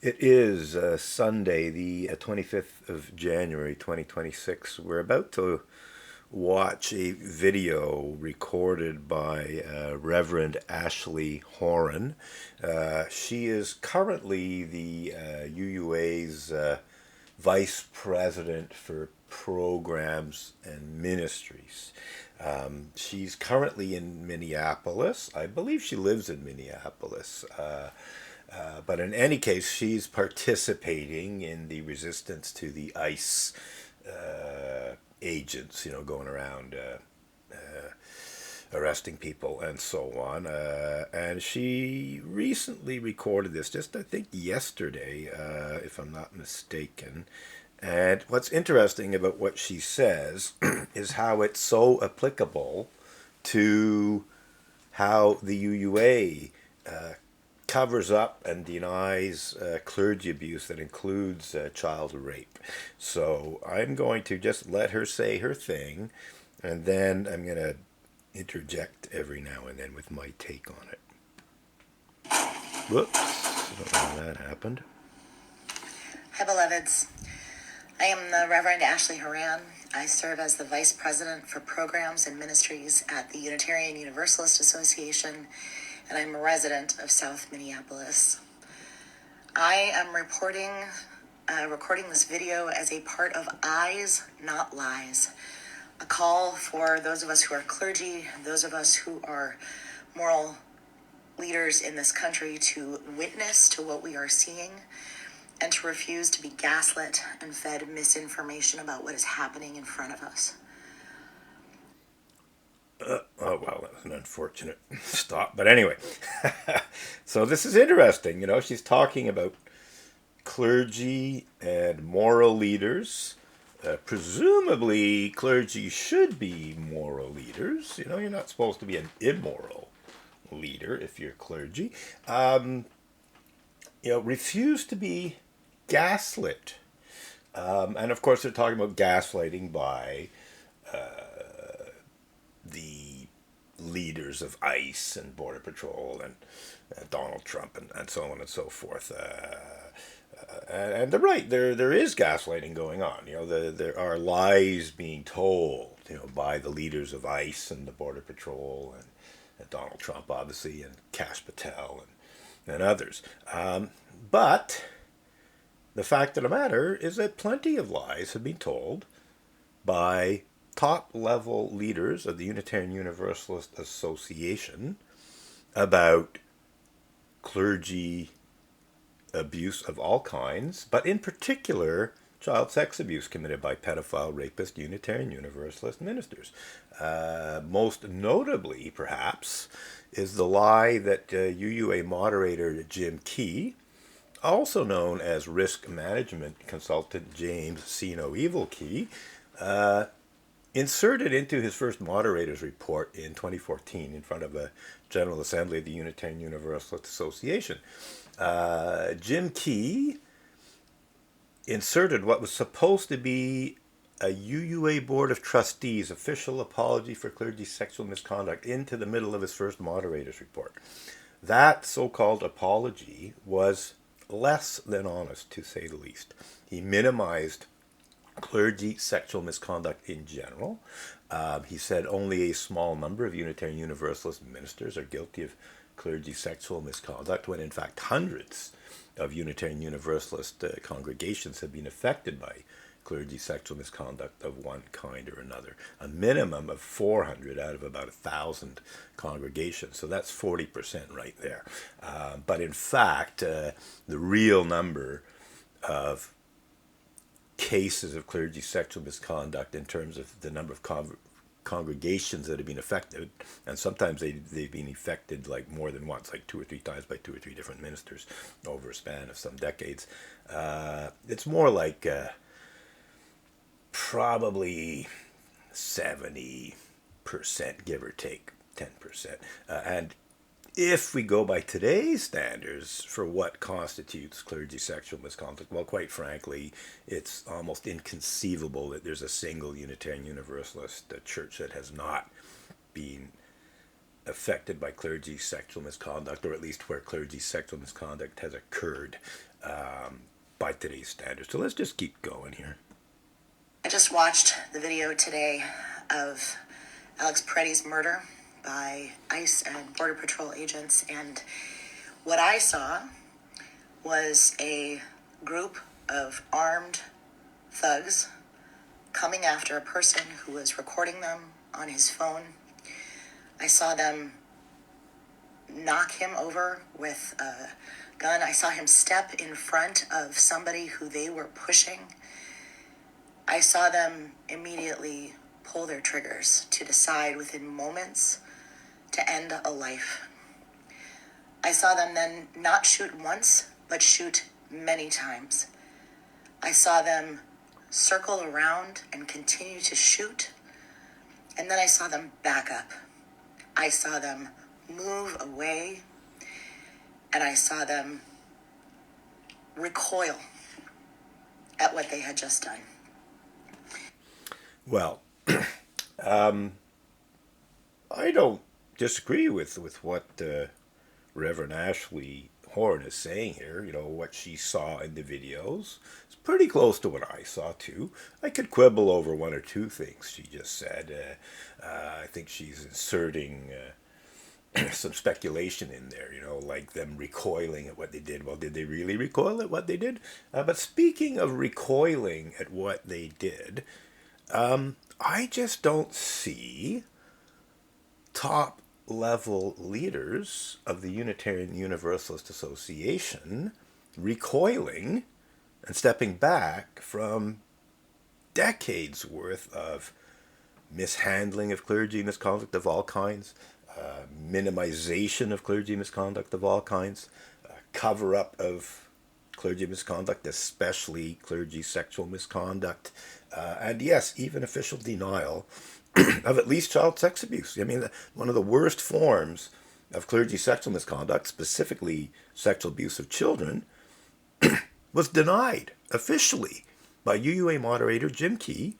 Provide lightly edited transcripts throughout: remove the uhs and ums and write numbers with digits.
It is Sunday, the 25th of January, 2026. We're about to watch a video recorded by Reverend Ashley Horan. She is currently the UUA's Vice President for Programs and Ministries. She's currently in Minneapolis. I believe she lives in Minneapolis. But in any case, she's participating in the resistance to the ICE agents, going around arresting people and so on. And she recently recorded this, just I think yesterday, if I'm not mistaken. And what's interesting about what she says is how it's so applicable to how the UUA covers up and denies clergy abuse that includes child rape. So I'm going to just let her say her thing, and then I'm going to interject every now and then with my take on it. Whoops, I don't know how that happened. Hi, beloveds. I am the Reverend Ashley Horan. I serve as the Vice President for Programs and Ministries at the Unitarian Universalist Association, and I'm a resident of South Minneapolis. I am recording this video as a part of Eyes, Not Lies, a call for those of us who are clergy, those of us who are moral leaders in this country to witness to what we are seeing and to refuse to be gaslit and fed misinformation about what is happening in front of us. Oh, well, that was an unfortunate stop. But anyway, so this is interesting. She's talking about clergy and moral leaders. Presumably, clergy should be moral leaders. You're not supposed to be an immoral leader if you're clergy. Refuse to be gaslit. And of course, they're talking about gaslighting by the leaders of ICE and Border Patrol and Donald Trump and so on and so forth. And they're right. There is gaslighting going on. There are lies being told, by the leaders of ICE and the Border Patrol and Donald Trump, obviously, and Kash Patel and others. But the fact of the matter is that plenty of lies have been told by top-level leaders of the Unitarian Universalist Association about clergy abuse of all kinds, but in particular, child sex abuse committed by pedophile, rapist, Unitarian Universalist ministers. Most notably, perhaps, is the lie that UUA moderator Jim Key, also known as risk management consultant James See No Evil Key, inserted into his first moderator's report in 2014 in front of the General Assembly of the Unitarian Universalist Association. Jim Key inserted what was supposed to be a UUA Board of Trustees official apology for clergy sexual misconduct into the middle of his first moderator's report. That so-called apology was less than honest, to say the least. He minimized clergy sexual misconduct in general. He said only a small number of Unitarian Universalist ministers are guilty of clergy sexual misconduct, when in fact hundreds of Unitarian Universalist congregations have been affected by clergy sexual misconduct of one kind or another. A minimum of 400 out of about 1,000 congregations. So that's 40% right there. But in fact, the real number of cases of clergy sexual misconduct in terms of the number of congregations that have been affected, and sometimes they've been affected like more than once, like 2 or 3 times by 2 or 3 different ministers over a span of some decades. It's more like probably 70%, give or take 10%. And if we go by today's standards for what constitutes clergy sexual misconduct, well, quite frankly, it's almost inconceivable that there's a single Unitarian Universalist church that has not been affected by clergy sexual misconduct, or at least where clergy sexual misconduct has occurred by today's standards. So let's just keep going here. I just watched the video today of Alex Peretti's murder by ICE and Border Patrol agents, and what I saw was a group of armed thugs coming after a person who was recording them on his phone. I saw them knock him over with a gun. I saw him step in front of somebody who they were pushing. I saw them immediately pull their triggers to decide within moments to end a life. I saw them then not shoot once, but shoot many times. I saw them circle around and continue to shoot, and then I saw them back up. I saw them move away, and I saw them recoil at what they had just done. Well, I don't disagree with what Reverend Ashley Horan is saying here. You know, what she saw in the videos. It's pretty close to what I saw too. I could quibble over one or two things she just said. I think she's inserting some speculation in there, you know, like them recoiling at what they did. Well, did they really recoil at what they did? But speaking of recoiling at what they did, I just don't see top level leaders of the Unitarian Universalist Association recoiling and stepping back from decades worth of mishandling of clergy misconduct of all kinds, minimization of clergy misconduct of all kinds, cover-up of clergy misconduct, especially clergy sexual misconduct, and yes, even official denial of at least child sex abuse. I mean, one of the worst forms of clergy sexual misconduct, specifically sexual abuse of children, was denied officially by UUA moderator Jim Key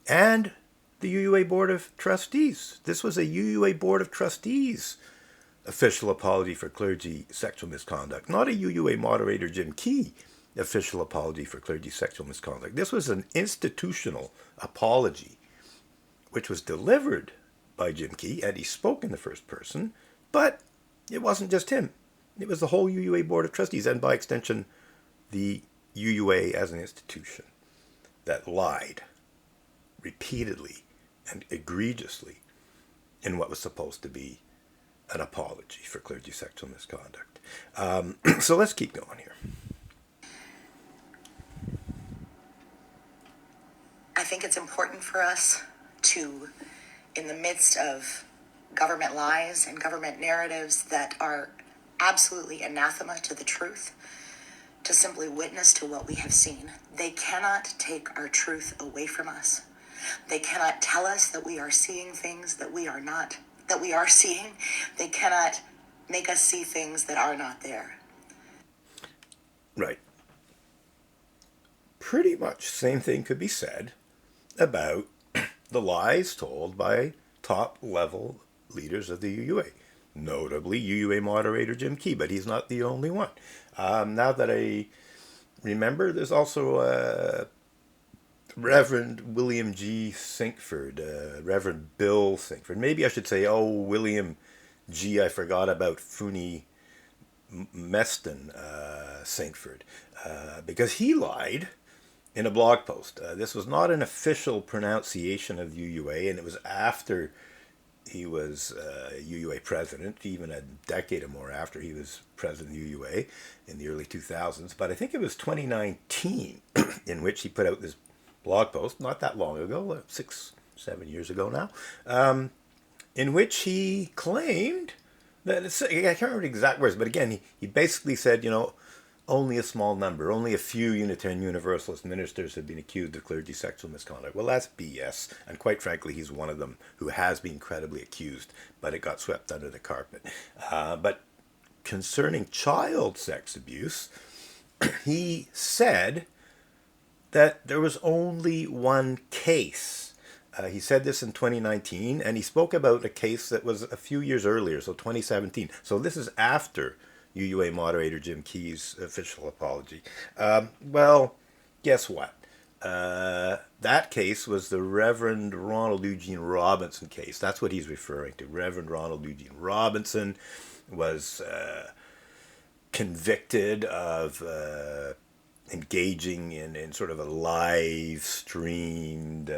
and the UUA Board of Trustees. This was a UUA Board of Trustees official apology for clergy sexual misconduct, not a UUA moderator Jim Key official apology for clergy sexual misconduct. This was an institutional apology, which was delivered by Jim Key, and he spoke in the first person, but it wasn't just him. It was the whole UUA Board of Trustees, and by extension, the UUA as an institution that lied repeatedly and egregiously in what was supposed to be an apology for clergy sexual misconduct. So let's keep going here. I think it's important for us to, in the midst of government lies and government narratives that are absolutely anathema to the truth, to simply witness to what we have seen. They cannot take our truth away from us. They cannot tell us that we are seeing things that we are not, that we are seeing. They cannot make us see things that are not there. Right. Pretty much same thing could be said about the lies told by top-level leaders of the UUA, notably UUA moderator Jim Key, but he's not the only one. Now that I remember, there's also Reverend William G. Sinkford, Reverend Bill Sinkford. Maybe I should say, William G. I forgot about Funi Meston Sinkford, because he lied in a blog post. This was not an official pronunciation of UUA, and it was after he was UUA president, even a decade or more after he was president of UUA in the early 2000s. But I think it was 2019 in which he put out this blog post, not that long ago, 6-7 years ago now, in which he claimed that, I can't remember the exact words, but again, he basically said, only a small number, only a few Unitarian Universalist ministers have been accused of clergy sexual misconduct. Well, that's BS, and quite frankly, he's one of them who has been credibly accused, but it got swept under the carpet. But concerning child sex abuse, he said that there was only one case He said this in 2019, and he spoke about a case that was a few years earlier, so 2017. So this is after UUA moderator Jim Key's official apology. Well, guess what? That case was the Reverend Ronald Eugene Robinson case. That's what he's referring to. Reverend Ronald Eugene Robinson was convicted of engaging in sort of a live streamed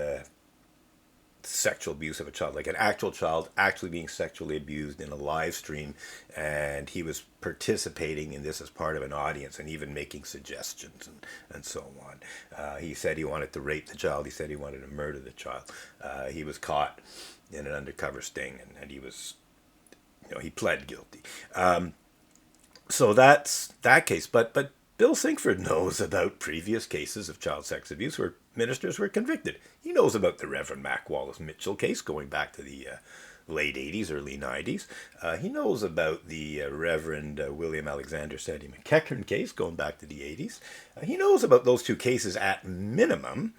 sexual abuse of a child, like an actual child actually being sexually abused in a live stream, and he was participating in this as part of an audience and even making suggestions and so on. He said he wanted to rape the child. He said he wanted to murder the child. He was caught in an undercover sting, and he was, he pled guilty. So that's that case. But Bill Sinkford knows about previous cases of child sex abuse where ministers were convicted. He knows about the Reverend Mac Wallace Mitchell case going back to the late 80s, early 90s. He knows about the Reverend William Alexander Sandy McEachern case going back to the 80s. He knows about those two cases at minimum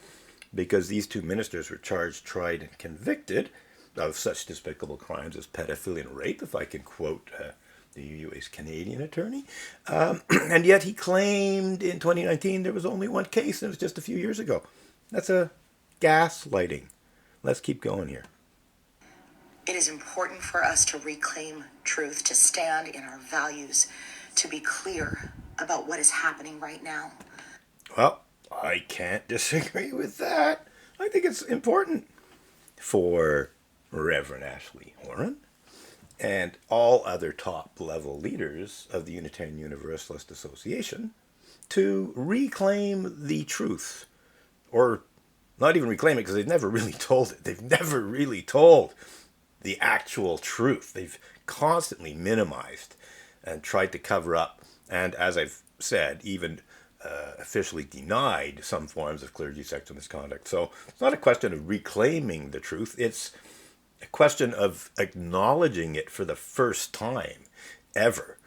because these two ministers were charged, tried, and convicted of such despicable crimes as pedophilia and rape, if I can quote the UUA's Canadian attorney. And yet he claimed in 2019 there was only one case, and it was just a few years ago. That's a gaslighting. Let's keep going here. It is important for us to reclaim truth, to stand in our values, to be clear about what is happening right now. Well, I can't disagree with that. I think it's important for Reverend Ashley Horan and all other top-level leaders of the Unitarian Universalist Association to reclaim the truth. Or not even reclaim it, because they've never really told it. They've never really told the actual truth. They've constantly minimized and tried to cover up, and as I've said, even officially denied some forms of clergy sexual misconduct. So it's not a question of reclaiming the truth. It's a question of acknowledging it for the first time ever.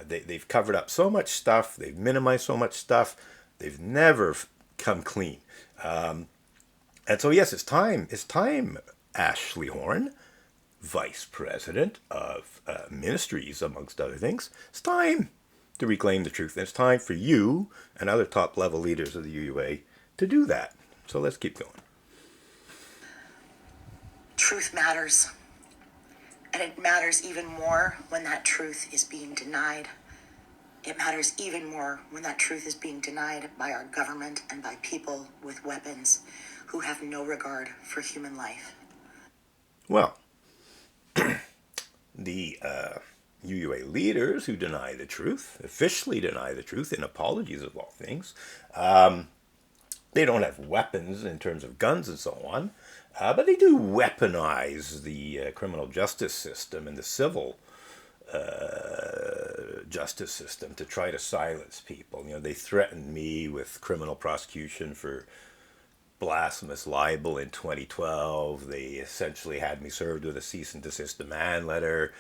They've covered up so much stuff. They've minimized so much stuff. They've never come clean. And so, yes, it's time. It's time, Ashley Horan, Vice President of Ministries, amongst other things. It's time to reclaim the truth. And it's time for you and other top-level leaders of the UUA to do that. So let's keep going. Truth matters. And it matters even more when that truth is being denied. It matters even more when that truth is being denied by our government and by people with weapons who have no regard for human life. Well, the UUA leaders who deny the truth, officially deny the truth in apologies of all things, they don't have weapons in terms of guns and so on, but they do weaponize the criminal justice system and the civil justice system to try to silence people. They threatened me with criminal prosecution for blasphemous libel in 2012. They essentially had me served with a cease and desist demand letter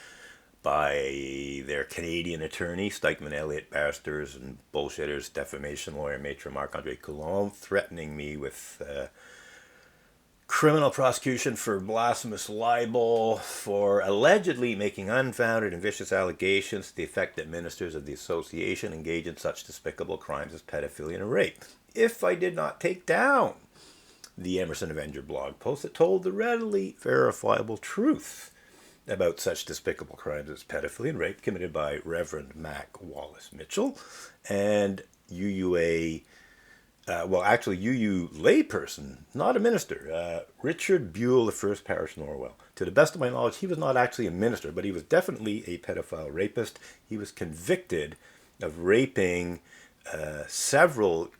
by their Canadian attorney, Stikeman Elliott Barristers and bullshitters, defamation lawyer, Maitre Marc-Andre Coulombe, threatening me with criminal prosecution for blasphemous libel for allegedly making unfounded and vicious allegations to the effect that ministers of the association engage in such despicable crimes as pedophilia and rape. If I did not take down the Emerson Avenger blog post that told the readily verifiable truth about such despicable crimes as pedophilia and rape committed by Reverend Mac Wallace Mitchell and UUA, UU layperson, not a minister, Richard Buell, the First Parish Norwell. To the best of my knowledge, he was not actually a minister, but he was definitely a pedophile rapist. He was convicted of raping several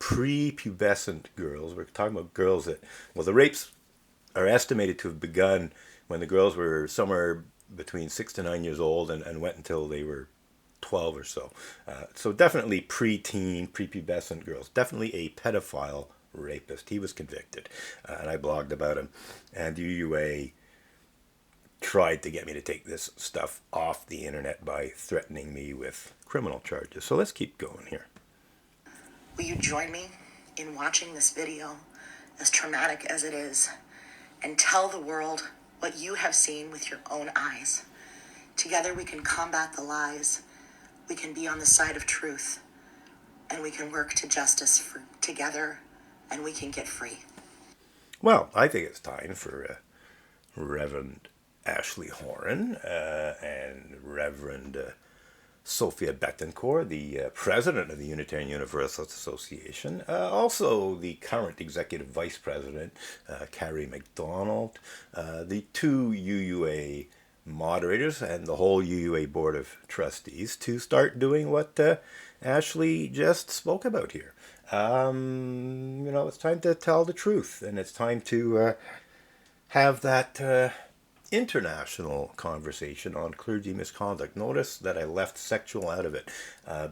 prepubescent girls. We're talking about girls that, the rapes are estimated to have begun when the girls were somewhere between 6 to 9 years old and went until they were 12 or so. So definitely preteen, prepubescent girls. Definitely a pedophile rapist. He was convicted, and I blogged about him. And UUA tried to get me to take this stuff off the internet by threatening me with criminal charges. So let's keep going here. Will you join me in watching this video, as traumatic as it is, and tell the world what you have seen with your own eyes. Together we can combat the lies, we can be on the side of truth, and we can work to justice together, and we can get free. Well, I think it's time for Reverend Ashley Horan and Reverend Sophia Betancourt, the president of the Unitarian Universalist Association, also the current executive vice president, Carrie McDonald, the two UUA moderators and the whole UUA board of trustees to start doing what Ashley just spoke about here. It's time to tell the truth, and it's time to have that international conversation on clergy misconduct. Notice that I left sexual out of it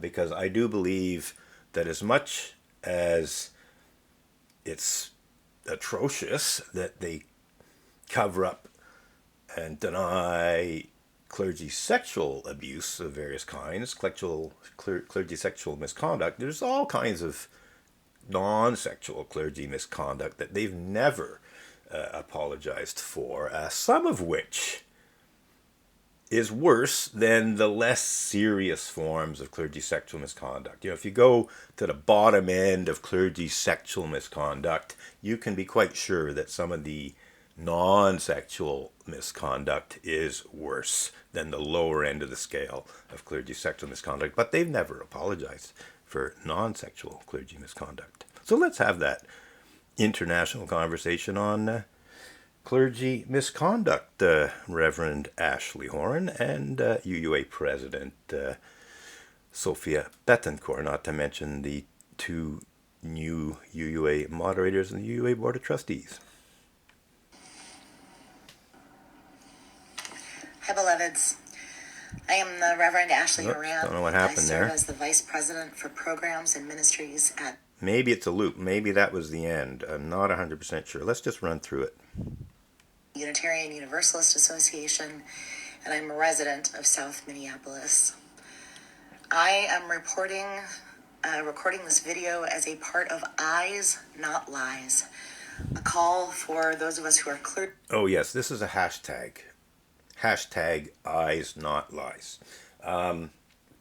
because I do believe that as much as it's atrocious that they cover up and deny clergy sexual abuse of various kinds, clergy sexual misconduct, there's all kinds of non-sexual clergy misconduct that they've never apologized for, some of which is worse than the less serious forms of clergy sexual misconduct. If you go to the bottom end of clergy sexual misconduct, you can be quite sure that some of the non-sexual misconduct is worse than the lower end of the scale of clergy sexual misconduct, but they've never apologized for non-sexual clergy misconduct. So let's have that international conversation on clergy misconduct, Reverend Ashley Horan and UUA President Sophia Betancourt, not to mention the two new UUA moderators in the UUA Board of Trustees. Hi, beloveds. I am the Reverend Ashley Horan. Don't know what happened there. I serve as the Vice President for Programs and Ministries at... Maybe it's a loop. Maybe that was the end. I'm not 100% sure. Let's just run through it. Unitarian Universalist Association, and I'm a resident of South Minneapolis. I am recording this video as a part of Eyes, Not Lies, a call for those of us who are clear. Oh yes, this is a hashtag. Hashtag Eyes, Not Lies.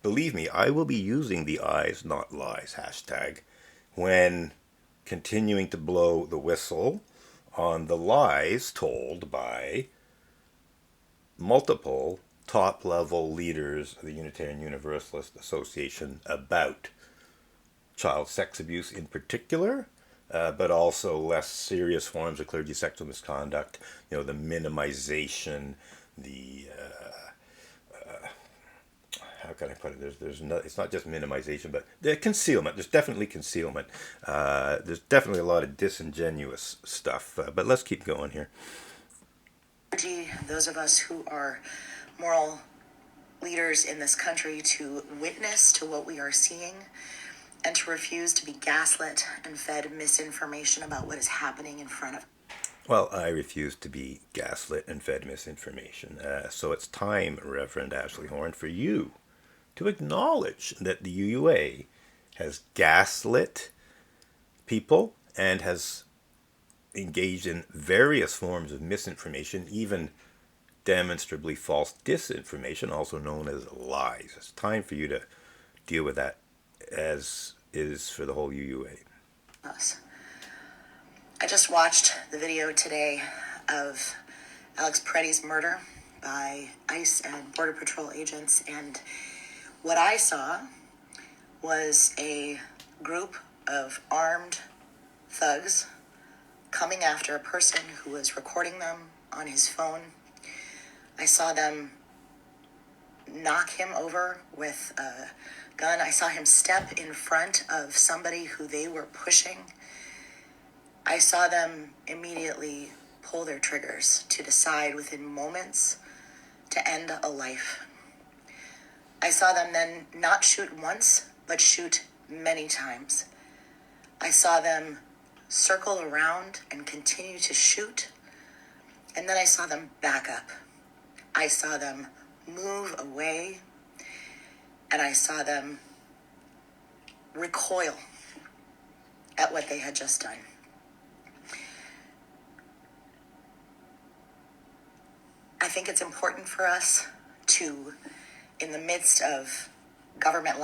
Believe me, I will be using the Eyes, Not Lies hashtag when continuing to blow the whistle on the lies told by multiple top-level leaders of the Unitarian Universalist Association about child sex abuse in particular, but also less serious forms of clergy sexual misconduct, the minimization, the how can I put it? It's not just minimization, but the concealment. There's definitely concealment. There's definitely a lot of disingenuous stuff. But let's keep going here. Those of us who are moral leaders in this country to witness to what we are seeing and to refuse to be gaslit and fed misinformation about what is happening in front of us. Well, I refuse to be gaslit and fed misinformation. So it's time, Reverend Ashley Horan, for you to acknowledge that the UUA has gaslit people and has engaged in various forms of misinformation, even demonstrably false disinformation, also known as lies. It's time for you to deal with that, as is for the whole UUA. I just watched the video today of Alex Peretti's murder by ICE and Border Patrol agents, and what I saw was a group of armed thugs coming after a person who was recording them on his phone. I saw them knock him over with a gun. I saw him step in front of somebody who they were pushing. I saw them immediately pull their triggers to decide within moments to end a life. I saw them then not shoot once, but shoot many times. I saw them circle around and continue to shoot, and then I saw them back up. I saw them move away, and I saw them recoil at what they had just done. I think it's important for us to, in the midst of government law